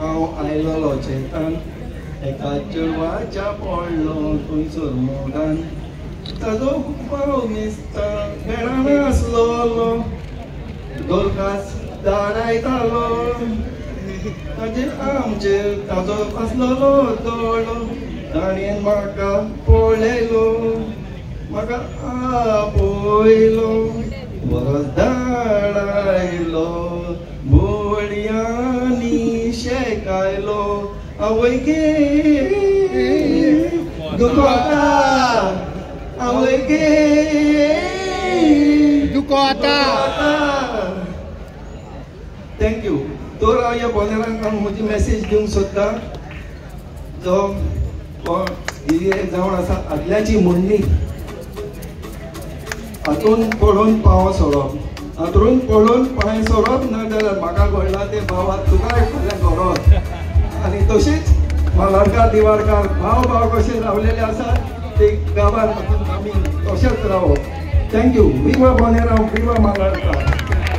हांव आयलोलो चेतान एका चेडवाच्या पडलो थंयसर मोडान ताजो भाव मेस्ता घरान आसलोलो दोरकास धाडायतालो ताजे आमचे ताजो आसलोलो दोळो ताणें म्हाका पळयलो म्हाका आपयलो वरस धाडायलो बोडयांनी शेकायलो आवय गे दुखता आवय गे दुखता. थँक्यू. तर हांव ह्या बोनेरांक म्हजी मॅसेज दिवंक सोदतां जो ही जावन आसा आदल्याची म्हणणी हातून पडून पांव सोडप हातून पडून पांय सोडप ना जाल्यार म्हाका घडला ते भावाक तुकाय फाल्यां घडोवप आनी तशीच मालाडकार दिवाडकार भाव भाव कशे रावलेले आसात ते गांवांत आमी तशेंच रावप. थँक्यू. विवा बोनेराव विवा मालाडकार.